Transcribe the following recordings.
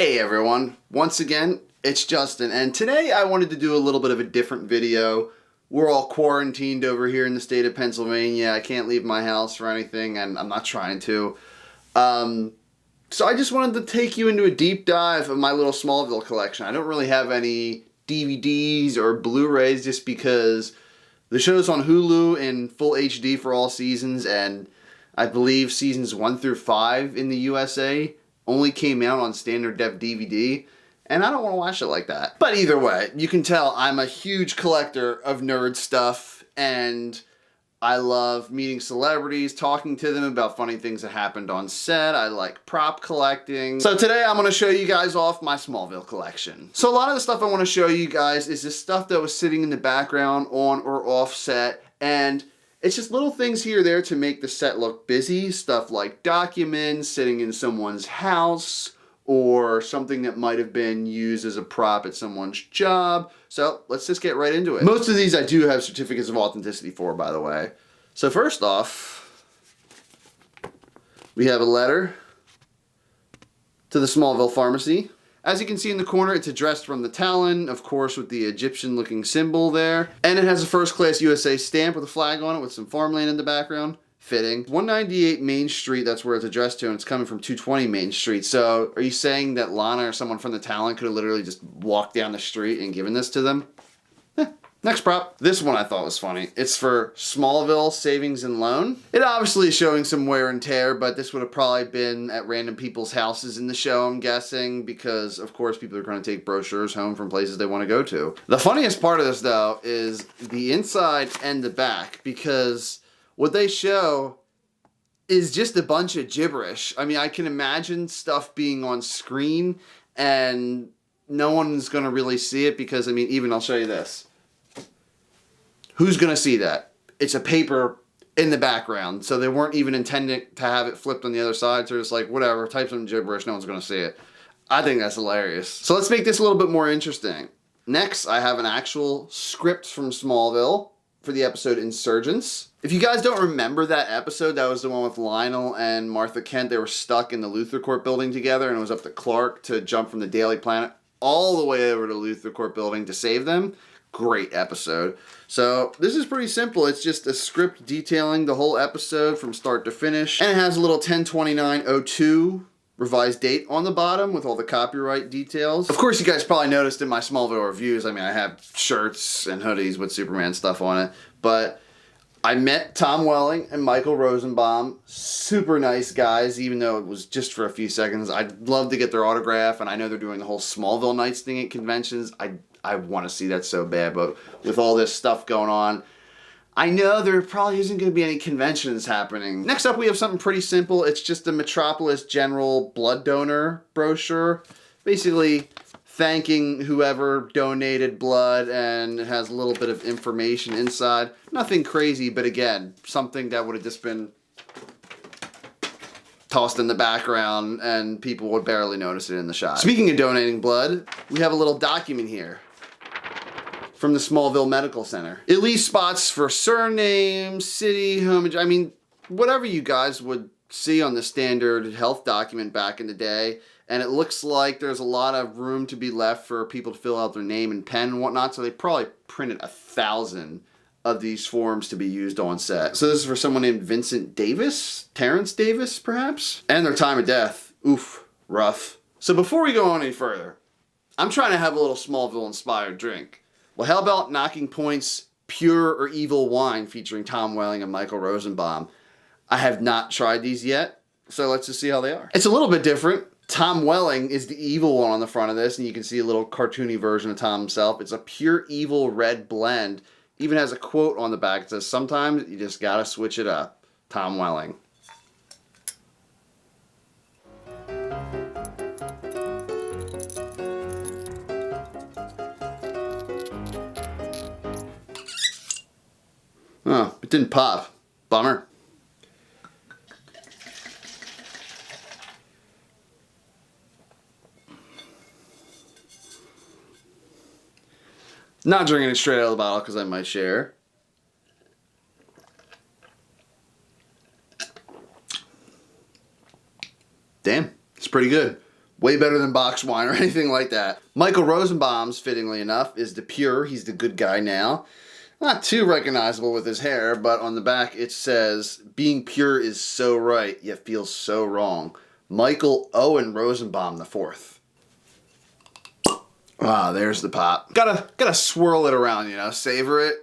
Hey everyone, once again, it's Justin, and today I wanted to do a little bit of a different video. We're all quarantined over here in the state of Pennsylvania. I can't leave my house or anything, and I'm not trying to. So I just wanted to take you into a deep dive of my little Smallville collection. I don't really have any DVDs or Blu-rays just because the show's on Hulu in full HD for all seasons, and I believe seasons 1 through 5 in the USA only came out on standard def DVD, and I don't want to watch it like that. But either way, you can tell I'm a huge collector of nerd stuff, and I love meeting celebrities, talking to them about funny things that happened on set. I like prop collecting. So today I'm going to show you guys off my Smallville collection. So a lot of the stuff I want to show you guys is this stuff that was sitting in the background on or off set, and it's just little things here or there to make the set look busy. Stuff like documents sitting in someone's house, or something that might have been used as a prop at someone's job. So let's just get right into it. Most of these I do have certificates of authenticity for, by the way. So first off, we have a letter to the Smallville Pharmacy. As you can see in the corner, it's addressed from the Talon, of course, with the Egyptian-looking symbol there. And it has a First Class USA stamp with a flag on it with some farmland in the background. Fitting. 198 Main Street, that's where it's addressed to, and it's coming from 220 Main Street. So, are you saying that Lana or someone from the Talon could have literally just walked down the street and given this to them? Next prop. This one I thought was funny. It's for Smallville Savings and Loan. It obviously is showing some wear and tear, but this would have probably been at random people's houses in the show, I'm guessing, because of course people are going to take brochures home from places they want to go to. The funniest part of this, though, is the inside and the back, because what they show is just a bunch of gibberish. I mean, I can imagine stuff being on screen and no one's going to really see it because, I mean, even I'll show you this. Who's going to see that? It's a paper in the background, so they weren't even intending to have it flipped on the other side, so it's like, whatever, type some gibberish, no one's going to see it. I think that's hilarious. So let's make this a little bit more interesting. Next, I have an actual script from Smallville for the episode Insurgents. If you guys don't remember that episode, that was the one with Lionel and Martha Kent. They were stuck in the Luthor Court building together, and it was up to Clark to jump from the Daily Planet all the way over to Luthor Court building to save them. Great episode. So this is pretty simple. It's just a script detailing the whole episode from start to finish. And it has a little 10/29/02 revised date on the bottom with all the copyright details. Of course, you guys probably noticed in my Smallville reviews, I mean, I have shirts and hoodies with Superman stuff on it. But I met Tom Welling and Michael Rosenbaum. Super nice guys, even though it was just for a few seconds. I'd love to get their autograph, and I know they're doing the whole Smallville Nights thing at conventions. I want to see that so bad, but with all this stuff going on, I know there probably isn't going to be any conventions happening. Next up, we have something pretty simple. It's just a Metropolis General blood donor brochure. Basically thanking whoever donated blood, and it has a little bit of information inside. Nothing crazy, but again, something that would have just been tossed in the background and people would barely notice it in the shot. Speaking of donating blood, we have a little document here from the Smallville Medical Center. It leaves spots for surname, city, home, I mean, whatever you guys would see on the standard health document back in the day. And it looks like there's a lot of room to be left for people to fill out their name and pen and whatnot. So they probably printed 1,000 of these forms to be used on set. So this is for someone named Vincent Davis, Terrence Davis, perhaps? And their time of death. Oof, rough. So before we go on any further, I'm trying to have a little Smallville-inspired drink. Well, how about Knocking Point's Pure or Evil Wine featuring Tom Welling and Michael Rosenbaum? I have not tried these yet, so let's just see how they are. It's a little bit different. Tom Welling is the evil one on the front of this, and you can see a little cartoony version of Tom himself. It's a pure evil red blend. Even has a quote on the back that says, "Sometimes you just gotta switch it up." Tom Welling. Oh, it didn't pop. Bummer. Not drinking it straight out of the bottle because I might share. Damn, it's pretty good. Way better than box wine or anything like that. Michael Rosenbaum's, fittingly enough, is the pure. He's the good guy now. Not too recognizable with his hair, but on the back it says, being pure is so right, yet feels so wrong. Michael Owen Rosenbaum IV. Ah, there's the pop. Gotta swirl it around, you know, savor it.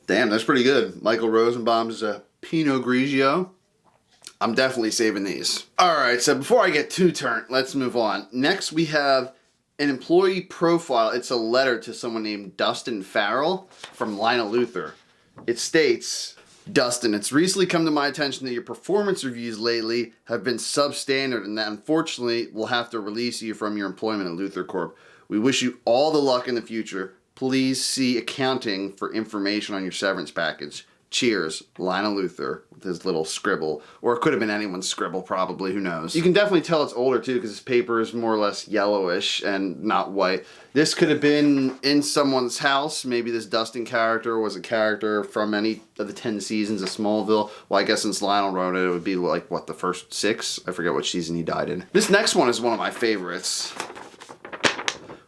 Damn, that's pretty good. Michael Rosenbaum's Pinot Grigio. I'm definitely saving these. Alright, so before I get too turned, let's move on. Next we have an employee profile. It's a letter to someone named Dustin Farrell from Lionel Luthor. It states, Dustin, it's recently come to my attention that your performance reviews lately have been substandard and that unfortunately we'll have to release you from your employment at Luthor Corp. We wish you all the luck in the future. Please see accounting for information on your severance package. Cheers, Lionel Luthor, with his little scribble. Or it could have been anyone's scribble, probably, who knows. You can definitely tell it's older, too, because this paper is more or less yellowish and not white. This could have been in someone's house. Maybe this Dustin character was a character from any of the 10 seasons of Smallville. Well, I guess since Lionel wrote it, it would be like, what, the first 6? I forget what season he died in. This next one is one of my favorites.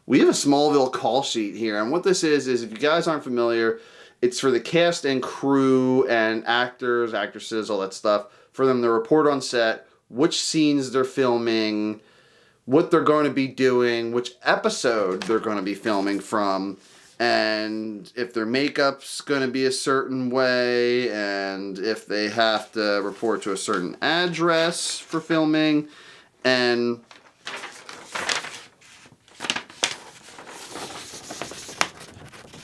We have a Smallville call sheet here, and what this is if you guys aren't familiar, it's for the cast and crew and actors, actresses, all that stuff, for them to report on set, which scenes they're filming, what they're going to be doing, which episode they're going to be filming from, and if their makeup's going to be a certain way, and if they have to report to a certain address for filming, and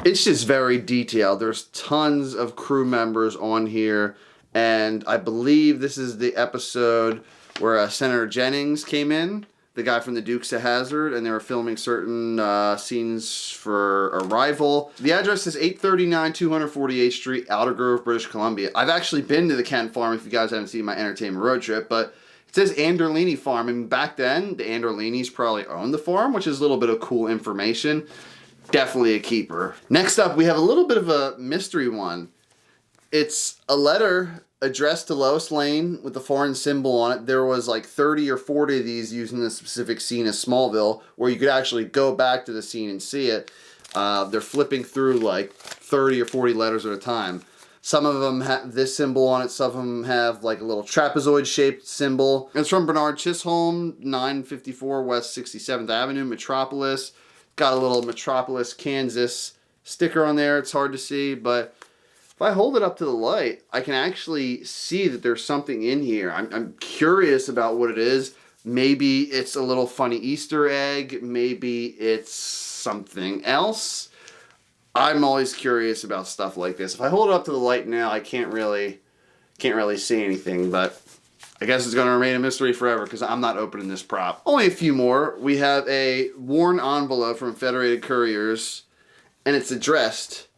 it's just very detailed. There's tons of crew members on here, and I believe this is the episode where Senator Jennings came in, the guy from the Dukes of Hazzard, and they were filming certain scenes for Arrival. The address is 839 248th Street, Alder Grove, British Columbia. I've actually been to the Kent Farm if you guys haven't seen my entertainment road trip, but it says Anderlini Farm, and back then, the Anderlinis probably owned the farm, which is a little bit of cool information. Definitely a keeper. Next up, we have a little bit of a mystery one. It's a letter addressed to Lois Lane with a foreign symbol on it. There was like 30 or 40 of these using the specific scene of Smallville, where you could actually go back to the scene and see it. They're flipping through like 30 or 40 letters at a time. Some of them have this symbol on it. Some of them have like a little trapezoid-shaped symbol. It's from Bernard Chisholm, 954 West 67th Avenue, Metropolis. Got a little Metropolis, Kansas sticker on there. It's hard to see, but if I hold it up to the light, I can actually see that there's something in here. I'm curious about what it is. Maybe it's a little funny Easter egg. Maybe it's something else. I'm always curious about stuff like this. If I hold it up to the light now, I can't really see anything, but I guess it's going to remain a mystery forever because I'm not opening this prop. Only a few more. We have a worn envelope from Federated Couriers, and it's addressed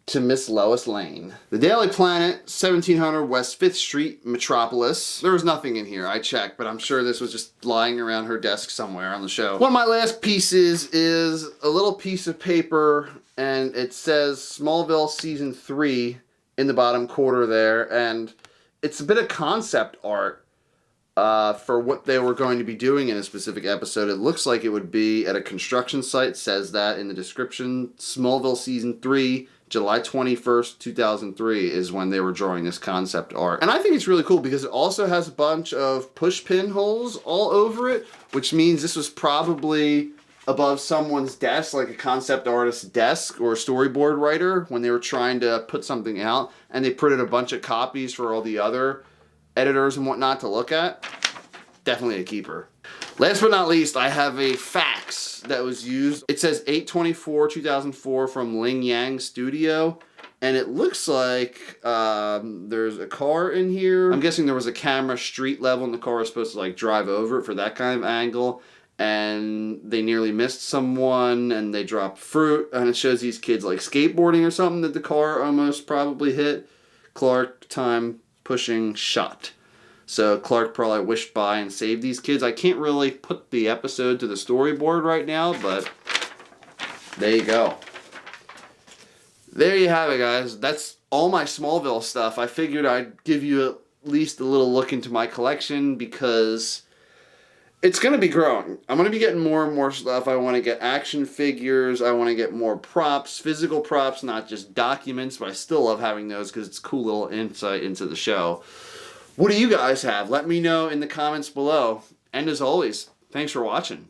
to Miss Lois Lane. The Daily Planet, 1700 West 5th Street, Metropolis. There was nothing in here. I checked, but I'm sure this was just lying around her desk somewhere on the show. One of my last pieces is a little piece of paper, and it says Smallville Season 3 in the bottom quarter there, and it's a bit of concept art for what they were going to be doing in a specific episode. It looks like it would be at a construction site. It says that in the description. Smallville Season 3, July 21st, 2003 is when they were drawing this concept art. And I think it's really cool because it also has a bunch of push pin holes all over it, which means this was probably above someone's desk, like a concept artist's desk or a storyboard writer when they were trying to put something out, and they printed a bunch of copies for all the other editors and whatnot to look at. Definitely a keeper. Last but not least, I have a fax that was used. It says 8/24/2004 from Ling Yang Studio, and it looks like there's a car in here. I'm guessing there was a camera street level and the car was supposed to like drive over it for that kind of angle, and they nearly missed someone and they dropped fruit, and it shows these kids like skateboarding or something that the car almost probably hit. Clark, time, pushing, shot. So Clark probably wished by and saved these kids. I can't really put the episode to the storyboard right now, but there you go. There you have it, guys. That's all my Smallville stuff. I figured I'd give you least a little look into my collection because it's going to be growing. I'm going to be getting more and more stuff. I want to get action figures. I want to get more props, physical props, not just documents, but I still love having those because it's a cool little insight into the show. What do you guys have? Let me know in the comments below. And as always, thanks for watching.